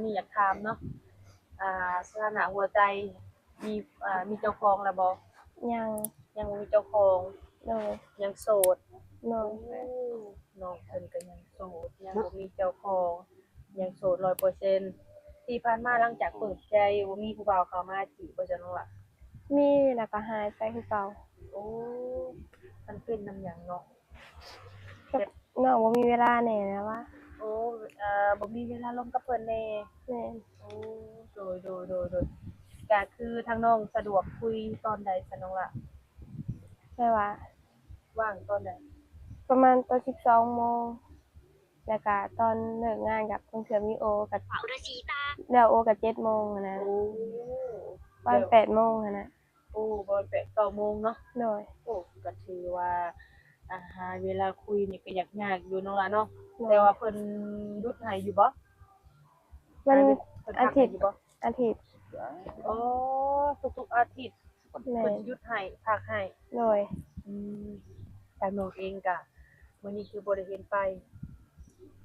นี่อยากถามเนาะสถานะหัวใจมีมีเจ้าของแล้วบ่ยังยังบ่มีเจ้าของโดยยังโสดโดโอ้ยน้องเพิ่นก็ยังโสดยังบ่มีเจ้าของยังโสด100%ที่ผ่านมาหลังจากเปิดใจบ่มีผู้บ่าวเข้ามาจีบบ่จังน้องล่ะมีแล้วก็หายไปคือเก่าโอ้มันเป็นนำหยังเนาะก็น้องบ่มีเวลาแหน่นะว่าโอ้บ่มีเวลาลงกับเพิ่นแน่ แม่นโอ้โดยก็คือทางน้องสะดวกคุยตอนใดซะน้องล่ะแต่ว่าว่างตอนใดประมาณตอน12โมงแล้วก็ตอนเลิกงานกับเพิ่นเทื่อมีโอก็แล้วโอก็7โมงหั้นนะโอ้ประมาณ8โมงหั้นน่ะโอ้บ่8-9โมงเนาะโดยโอ้ก็ถือว่าหาเวลาคุยนี่ก็ยากอยู่เนาะล่ะเนาะโดยแต่ว่าเพิ่นหยุดให้อยู่บ่มัน เพิ่นอาพักให้ทิตย์อยู่บ่อาทิตย์อ๋อทุกๆอาทิตย์แม่เพิ่นนสิหยุดให้พักให้โดยอืมทางน้องเองก็มื้อนี้คือบ่ได้เห็นไป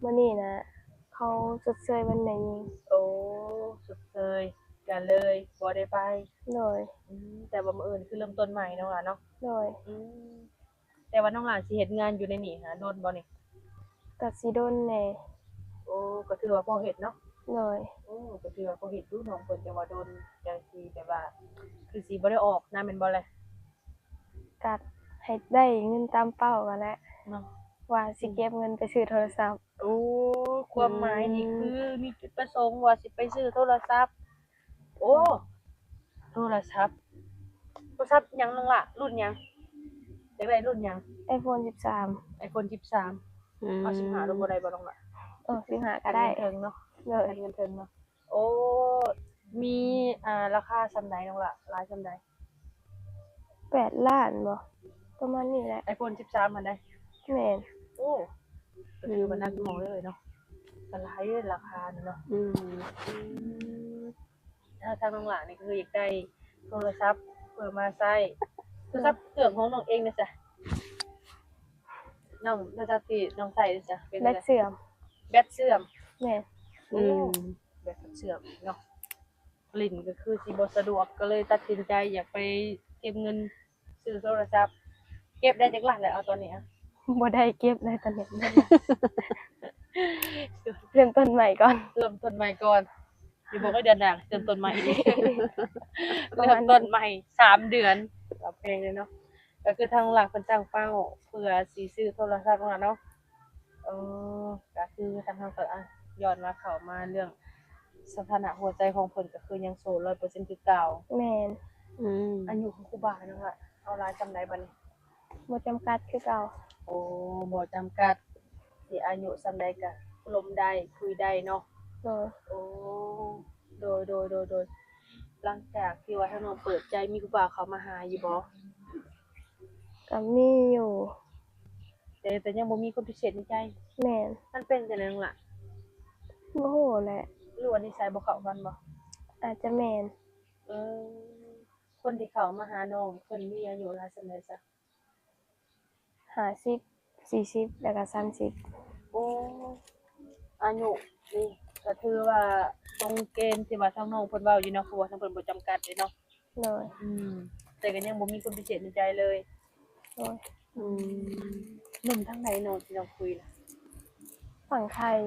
มื้อนี้นะเขาชดเชยวันแม่หญิงโอ้สุดเลยกันเลยบ่ได้ไปโดยแต่ว่ามื้ออื่นคือเริ่มต้นใหม่เนาะล่ะเนาะโดยอืมแต่ว่าน้องหลานสิเฮ็ดงานอยู่ในนี่หาโดนบ่นี่ก็สิโดนแหน่โอ้ก็ถือว่าพอเฮ็ดเนาะโดยโอ้ก็ถือว่าพอเฮ็ดอยู่น้องเพิ่นจังว่าโดนจังสิแบบว่าคือสิบ่ได้ออกนะแม่นบ่แลก็ให้ได้เงินตามเป้ากันแหละเนาะว่าสิเก็บเงินไปซื้อโทรศัพท์โอ้ความหมายนี่คือมีจุดประสงค์ว่าสิไปซื้อโทรศัพท์โอ้โทรศัพท์โทรศัพท์หยังน้องล่ะรุ่นหยังอยากได้รุ่นหยัง iPhone 13 iPhone 13เอา15ลงบ่ได้บ่น้องล่ะ 15ก็การได้เงินเทิงเนาะโดยการเงินเทิงเนาะโอ้มีราคาส่ำใดน้องล่ะหลายส่ำใด8ล้านบ่ประมาณนี้แหละ iPhone 13หั้นใดแม่นโอ้ก็ถือว่าหนักหน่วงเลยเนาะก็หลายเด้ราคานี่เนาะอืมถ้าทางน้องหลานนี่ก็คืออยากได้โทรศัพท์เพื่อมาใช้โทรศัพท์เครื่องของน้องเองน่ะจ้ะน้องโทรศัพท์ที่น้องใช้น่ะจ้ะเป็น แบตเสื่อมแบตเสื่อมแม่นโอ้แบตเสื่อมเนาะ ลิ้นก็คือสิบ่สะดวกก็เลยตัดสินใจอยากไปเก็บเงินซื้อโทรศัพท์เก็บได้จักล้านแล้วเอาตอนนี้อะ บ่ได้เก็บเลยตอนนี้เริ่มต้นใหม่ก่อน เริ่มต้นใหม่ก่อนอย่าบอกว่าเดือนหน้าเริ่มต้นใหม่อีก ประ เริ่ มาณมต้นใหม่3เดือนก็แพงเลยเนาะก็คือทางหลักเพิ่นตั้งเป้าเพื่อสิซื้อโทรศัพท์มาเนาะเออก็คือทางเฮาก็ย้อนมาเข้ามาเรื่องสถานะหัวใจของเพิ่นก็คือยังโสด100%คือเก่า แม่นอายุของครูบาเนาะล่ะเอาหลายจำได้บัดนี้ บ่จำกัดคือเก่าโอ้บ่จำกัดสิอายุส่ำใดก็ลมได้คุยได้เนาะโดยโอ้โดยหลังจากที่ว่าทางน้องเปิดใจมีผู้บ่าวเข้ามาหาอยู่บ่ก็มีอยู่แต่ยังบ่มีคนพิเศษในใจแม่นมันเป็นจังได๋น้องล่ะบ่ฮู้แหละหรือว่านิสัยบ่เข้ากันบ่อาจจะแม่นเออคนที่เข้ามาหาน้องเพิ่นมีอายุหลายส่ำใดซะ50 40แล้วก็30โอ้อายุนี่ก็ถือว่าตรงเกณฑ์ที่ว่าทางน้องเพิ่นเว้าอยู่เนาะเพราะว่าทางเพิ่นบ่จำกัดเด้เนาะ โดยแต่ก็ยังบ่มีคนพิเศษในใจเลย โดยอืมหนุ่มทางไหนเนาะที่น้องคุยน่ะฝั่งไทย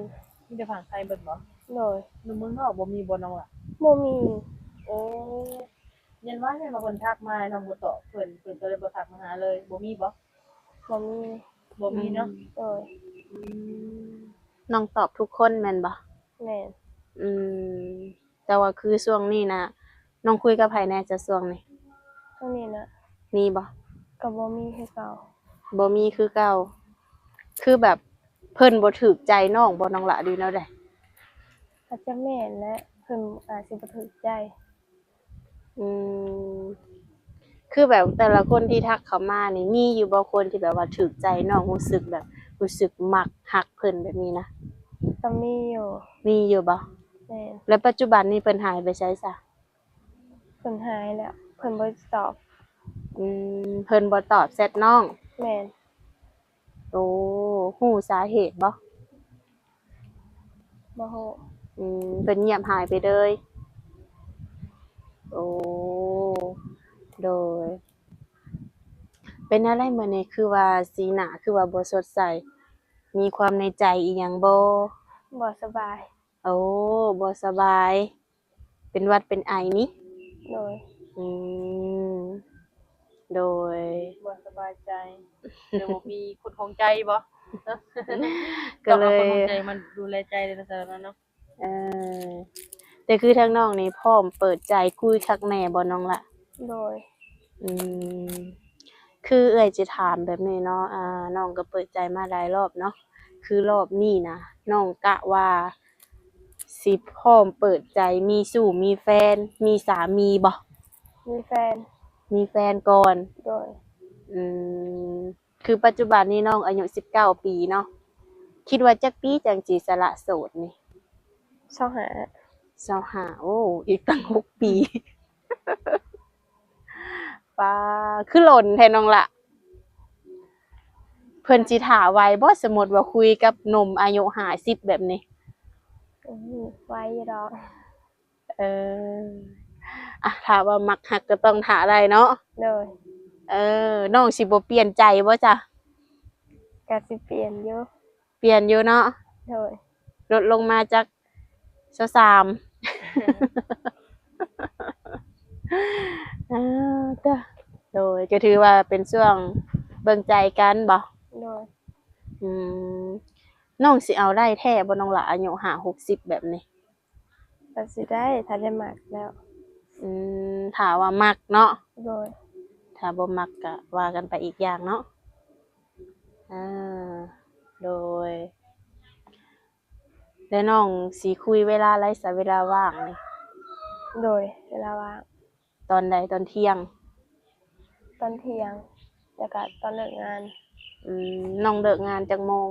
มีแต่ฝั่งไทยเบิดบ่โดยหนุ่มเมืองนอกบ่มีบ่น้องล่ะบ่มี โอ้ยันว่าเพิ่นทักมาน้องบ่ตอบเพิ่นก็เลยบ่ทักมาหาเลยบ่มีบ่บ่มีบ่มีเนาะโดยอืมน้องตอบทุกคนแม่นบ่แม่นอืมแต่ว่าคือช่วงนี้น่ะน้องคุยกับไผแหน่จะช่วงนี้ช่วงนี้น่ะมีบ่ก็บ่มีคือเก่าบ่มีคือเก่าคือแบบเพิ่นบ่ถูกใจน้องบ่น้องละดีแนวใดอาจจะแม่นและเพิ่นอาจสิบ่ถูกใจอืมคือแบบแต่ละคนที่ทักเข้ามานี่มีอยู่บ่คนที่แบบว่าถูกใจน้องรู้สึกแบบรู้สึกมักฮักเพิ่นแบบนี้นะก็มีอยู่ มีอยู่บ่แม่นแล้วปัจจุบันนี้เพิ่นหายไปไสซะเพิ่นหายแล้วเพิ่นบ่ตอบเพิ่นบ่ตอบแชตน้องแม่นโอ้ฮู้สาเหตุบ่บ่ฮู้ เพิ่นเงียบหายไปเลยโอ้โดยเป็นอะไรมื้อนี้คือว่าสีหน้าคือว่าบ่สดใสมีความในใจอีหยังบ่ บ่สบาย โอ้บ่สบาย เป็นหวัดเป็นไอนี่ โดย อืม โดย บ่สบายใจเดี๋ยวบ่มีคนของใจบ่เนาะ ก็เล ต้องเอาคน ย ของใจมันดูแลใจในสถานะเนาะ เออแต่คือทางน้องนี่พร้อมเปิดใจคุยคักแน่บ่น้องละ โดย อืม คือเอ่ยจะถามแบบนี้เนาะน้องก็เปิดใจมาหลายรอบเนาะ คือรอบนี้นะน้องกะว่าสิพร้อมเปิดใจมีสู่มีแฟน มีสามีบ่ มีแฟน มีแฟนก่อน โดย อืม คือปัจจุบันนี้น้องอายุ19 ปีเนาะ คิดว่าจักปีจังสิสละโสดนี่ 25โอ้ อีกตั้ง6 ปี ป้าคือหล่นแท้น้องละเพิ่นสิท่าไว้บ่สมมุติว่าคุยกับหนุ่มอายุ50แบบนี้ ไว้อยู่ดอก เออถ้าว่ามักฮักก็ต้องท่าได้เนาะ โดย น้องสิบ่เปลี่ยนใจบ่จ๊ะ ก็สิเปลี่ยนอยู่ เปลี่ยนอยู่เนาะ โดย ลดลงมาจาก23จ้ะโดยก็ถือว่าเป็นช่วงเบิ่งใจกันบ่ โดย อืมน้องสิเอาได้แท้บ่น้องละอายุ50-60แบบนี้ ก็สิได้ถ้าได้มักแล้ว ถ้าว่ามักเนาะ โดย ถ้าบ่มักก็ว่ากันไปอีกอย่างเนาะอ่าโดยแล้วน้องสิคุยเวลาไรซะเวลาว่างนี่ โดย เวลาว่าง ตอนใดตอนเที่ยง ตอนเที่ยงแล้วก็ตอนเลิกงาน น้องเลิกงานจักโมง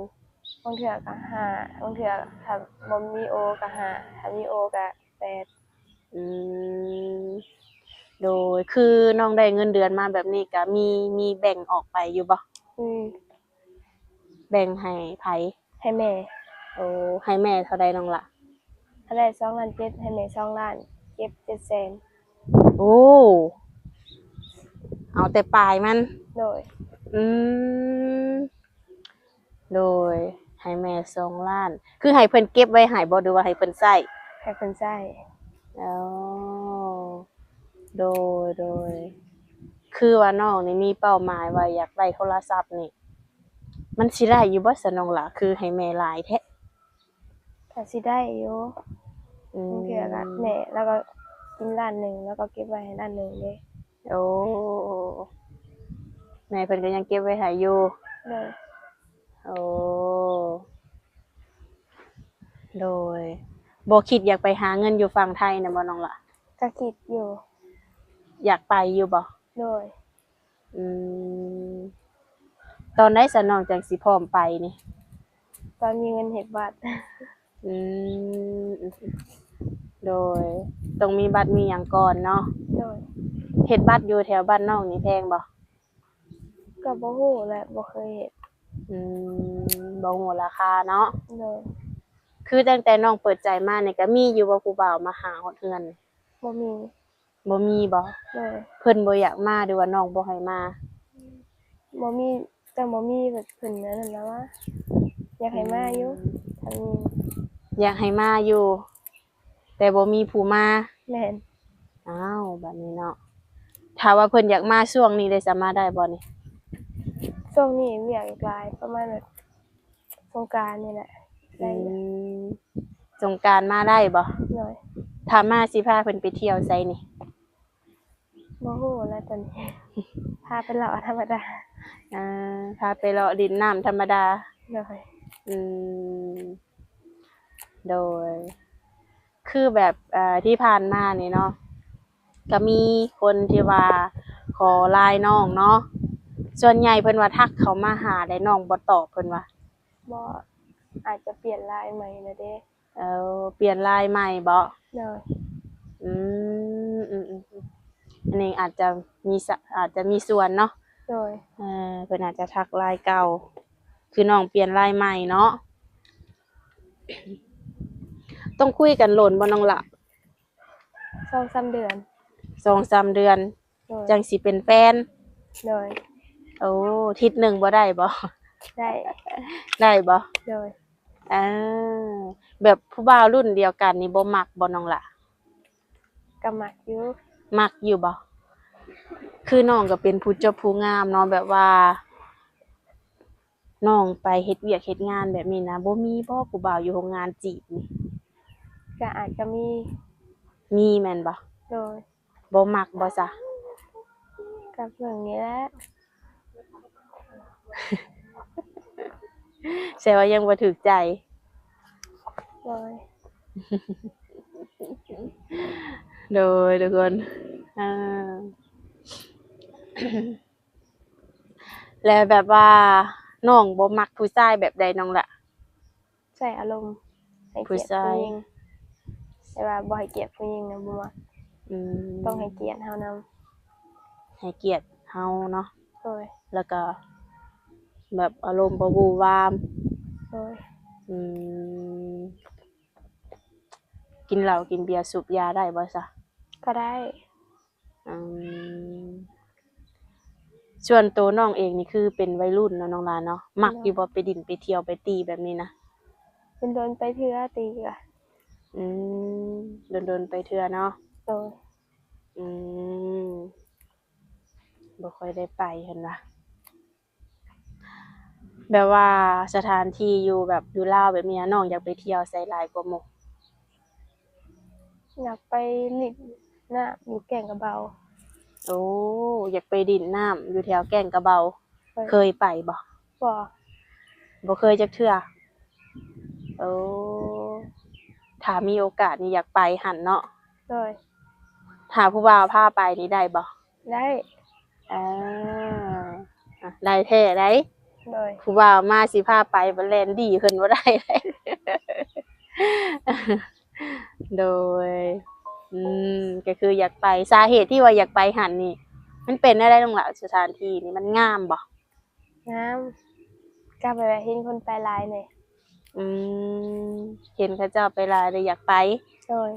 บางเทื่อก็5บางเทื่อถ้าบ่มีโอก็5ถ้ามีโอก็8อืมโดยคือน้องได้เงินเดือนมาแบบนี้ก็มีแบ่งออกไปอยู่บ่ อืม แบ่งให้ไผ ให้แม่ โอ้ให้แม่เท่าใดน้องล่ะ ถ้าได้2ล้าน7ให้แม่2ล้านเก็บ700,000 โอ้เอาแต่ปลายมัน โดย อืมโดยให้แม่2 ล้าน คือให้เพิ่นเก็บไว้ให้บ่หรือว่าให้เพิ่นใช้ ให้เพิ่นใช้ อ๋อโดยคือว่าน้องนี่มีเป้าหมายว่าอยากได้โทรศัพท์นี่ มันสิได้อยู่บ่ซะน้องล่ะ คือให้แม่หลายแท้ ก็สิได้อยู่ อื บางเทื่อก็แม่แล้วก็กินล้านหนึ่งแล้วก็เก็บไว้ให้ล้านหนึ่งเด้ โอ้แม่เพิ่นก็ยังเก็บไว้ให้อยู่ โดย โอ้โดยบ่คิดอยากไปหาเงินอยู่ฝั่งไทยน่ะบ่น้องล่ะ ก็คิดอยู่ อยากไปอยู่บ่ โดย อืมตอนใดซะน้องจังสิพร้อมไปนี่ ตอนมีเงินเฮ็ดบัตร อืมโดยต้องมีบัตรมีหยังก่อนเนาะ โดย เฮ็ดบัตรอยู่แถวบ้านน้องนี่แพงบ่ ก็บ่ฮู้แหละบ่เคยเฮ็ด บ่ฮู้ราคาเนาะ โดย คือตั้งแต่น้องเปิดใจมานี่ก็มีอยู่บ่ผู้บ่าวมาหาฮอดเฮือน บ่มี บ่มีบ่ โดย เพิ่นบ่อยากมาหรือว่าน้องบ่ให้มา บ่มีแต่บ่มีแบบเพิ่นนั่นน่ะว่าอยากให้มาอยู่ถ้ามี อยากให้มาอยู่ แต่บ่มีผู้มา แม่น อ้าวบัดนี้เนาะถ้าว่าเพิ่นอยากมาช่วงนี้ได้สามารถได้บ่นี่ ช่วงนี้เวียกอีกหลายประมาณแบบสงกรานต์นี่แหละได้อยู่ สงกรานต์มาได้บ่ โดย ถ้ามาสิพาเพิ่นไปเที่ยวไสนี่ บ่ฮู้แล้วตอนนี้ พาไปเลาะธรรมดา พาไปเลาะดินน้ำธรรมดา โดย อืมโดย คือแบบที่ผ่านมานี่เนาะก็มีคนที่ว่าขอไลน์น้องเนาะส่วนใหญ่เพิ่นว่าทักเขามาหาได้น้องบ่ตอบเพิ่นว่า บ่อาจจะเปลี่ยนลายใหม่แล้วเด้ เปลี่ยนไลน์ใหม่บ่ โดย อืมอันนี้อาจจะมีส่วนเนาะ โดย เพิ่นอาจจะทักไลน์เก่า คือน้องเปลี่ยนไลน์ใหม่เนาะ ต้องคุยกันโหลนบ่น้องละ 2-3 เดือน 2-3 เดือน โดย จังสิเป็นแฟน โดย โอ้ทิศหนึ่งบ่ได้บ่ ได้ ได้บ่ โดย อ่าแบบผู้บ่าวรุ่นเดียวกันนี่บ่มักบ่น้องละ ก็มักอยู่ มักอยู่บ่คือน้องก็เป็นผู้เจ้าผู้งามเนาะแบบว่าน้องไปเฮ็ดเวียกเฮ็ดงานแบบนี้นะบ่มีบ่ผู้บ่าวอยู่โรงงานจีบนี่ ก็อาจจะมี มีแม่นบ่ โดย บ่มักบ่ซะ กับเรื่องนี้แหละ แสดงว่ายังบ่ถูกใจ โดย โดยทุกคนอ่า แล้วแบบว่าน้องบ่มักผู้ชายแบบใดน้องล่ะ ใส่อารมณ์ให้ ผู้ เกียรติ ชาย ผู้หญิงแต่ว่าบ่ให้เกียรติผู้หญิงนะบ่มัก อืม ต้องให้เกียรติเฮานำ ให้เกียรติเฮาเนาะ โดย แล้วก็แบบอารมณ์บ่วู่วาม โดย อืมกินเหล้ากินเบียร์สูบยาได้บ่ซะ ก็ได้ อืมส่วนตัวน้องเองนี่คือเป็นวัยรุ่นเนาะน้องลาเนาะมักอยู่บ่ไปดินไปเที่ยวไปตีแบบนี้นะ เป็นโดนไปเทื่อตีก็ อืมโดนๆไปเทื่อเนาะ โดย อืมบ่ค่อยได้ไปเห็นว่าแบบว่าสถานที่อยู่แบบอยู่ลาวแบบนี้นะน้องอยากไปเที่ยวไสหลายกว่าหมู่ อยากไปเลินน้ำอยู่แก่งกระเบา โอ้อยากไปดินน้ำอยู่แถวแก่งกระเบา เคยไปบ่ บ่ บ่เคยจักเทื่อโอ้ถ้ามีโอกาสนี่อยากไปหั่นเนาะ โดย ถ้าผู้บ่าวพาไปนี่ได้บ่ ได้ อ่าอ่ะได้แท้ได้ โดย ผู้บ่าวมาสิพาไปบ่แล่นดีขึ้นบ่ได้เลย โดย อืก็คืออยากไปสาเหตุที่ว่าอยากไปหั่นนี่ มันเป็นอะไรตรงหละสถานที่นี่มันงามบ่ น้ำก็ไปแบบเห็นคนไปหลายเลย อืมเห็นเขาเจ้าไปหลายเลยอยากไป โดย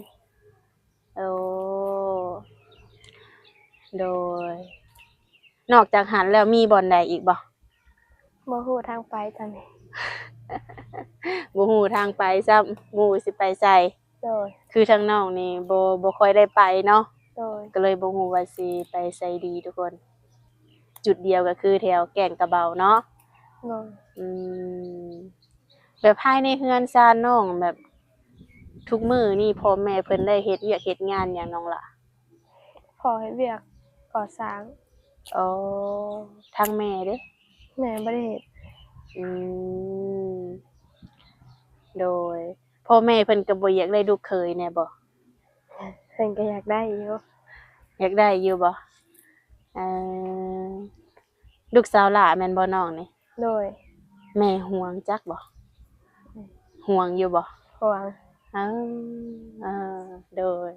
โอ้โดย นอกจากหันแล้วมีบ่อนใดอีกบ่ บ่ฮู้ทางไปตอนนี้ บ่ฮู้ทางไปซ้ำหมู่สิไปไส โดย คือทางน้องนี่บ่ค่อยได้ไปเนาะ โดย ก็เลยบ่ฮู้ว่าสิไปไสดีทุกคน จุดเดียวก็คือแถวแก่งกระเบาเนาะ โดย อืมแบบภายในเฮือนซ่านน้องแบบ ทุกมื้อนี่พ่อแม่เพิ่นได้เฮ็ดเวียกเฮ็ดงานหยังน้องล่ะ พอให้เวียกก่อสร้าง อ๋อทางแม่เด้ แม่บ่ได้เฮ็ด อืมโดยพ่อแม่เพิ่นก็บ่อยากได้ลูกเขยแน่บ่ เพิ่นก็อยากได้อยู่ อยากได้อยู่บ่เอ่อลูกสาวหลาแม่นบ่น้องนี่ โดย แม่ห่วงจักบ่ห่วงอยู่บ่ ห่วง อ้าวเออโดย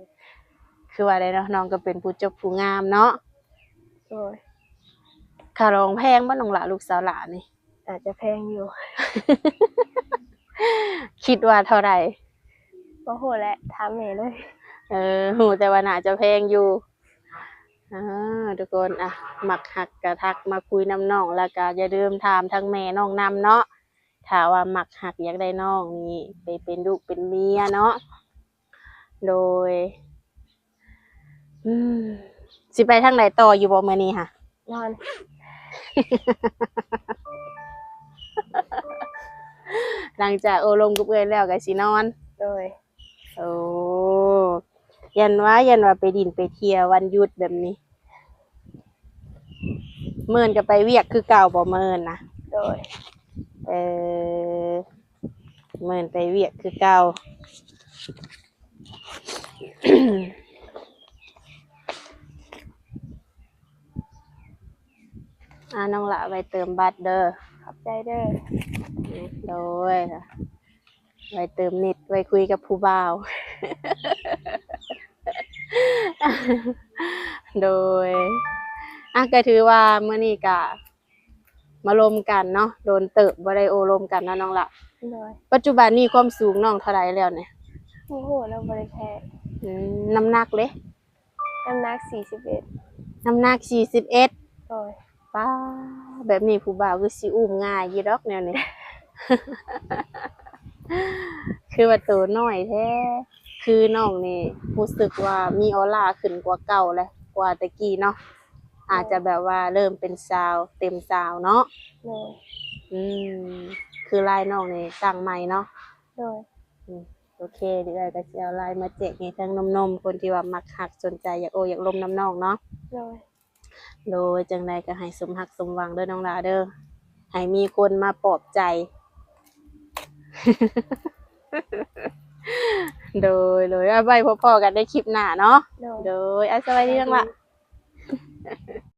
คือว่าได้เนาะน้องก็เป็นผู้เจบผู้งามเนาะ โดย ค่าร้องแพงบ่น้องหลาลูกสาวหลานี่ อาจจะแพงอยู่ คิดว่าเท่าไหร่ บ่ฮู้แหละถามแม่เลย ฮู้แต่ว่าน่าจะแพงอยู่ทุกคนอ่ะมักฮักก็ทักมาคุยนำน้องแล้วก็อย่าลืมถามทางแม่น้องนำเนาะถ้าว่ามักฮักอยากได้น้องนี่ไปเป็นลูกเป็นเมียเนาะโดย สิไปทางไหนต่ออยู่บ่มื้อนี้ค่ะ นอน หลังจากโอลมกับเอื้อยแล้วก็สินอน โดย โอ้ยันว่าไปดินไปเที่ยววันหยุดแบบนี้เมินก็ไปเวียกคือเก่าบ่เมินนะ โดย เออเมินไปเวียกคือเก่า น้องละไปเติมบัตรเด้อ ขอบใจเด้อ โดยไปเติมเน็ตไว้คุยกับผู้บ่าว โดยก็ถือว่าเมื่อนี้ก็มาลมกันเนาะโดนเติบบ่ได้โอลมกันเนาะน้องละ โดย ปัจจุบันนี้ความสูงน้องเท่าไหร่แล้วเนี่ย โอ้โหเราบริแพ้ น้ำหนักเลย น้ำหนักน้ำหนัก41 41โดย ป้าแบบนี้ผู้บ่าวคือสิอุ้มง่ายอยู่ดอกแนวนี้ คือว่าตัวน้อยแท้คือน้องนี่รู้สึกว่ามีออร่าขึ้นกว่าเก่าแล้วกว่าตะกี้เนาะอาจจะแบบว่าเริ่มเป็นสาวเต็มสาวเนาะ โดย อืมคือลายน้องนี่สั่งใหม่เนาะ โดย โอเคเดี๋ยวก็จะเอาลายมาแจกให้ทั้งนมๆคนที่ว่ามักหักสนใจอยากโออยากลมน้ำน้องเนาะ โดย โดยจังใดก็ให้สมหักสมหวังเด้อน้องลาเด้อให้มีคนมาปลอบใจ โดยเอาไว้พอๆกันในคลิปหน้าเนาะ โดย โดยสวัสดีน้องละ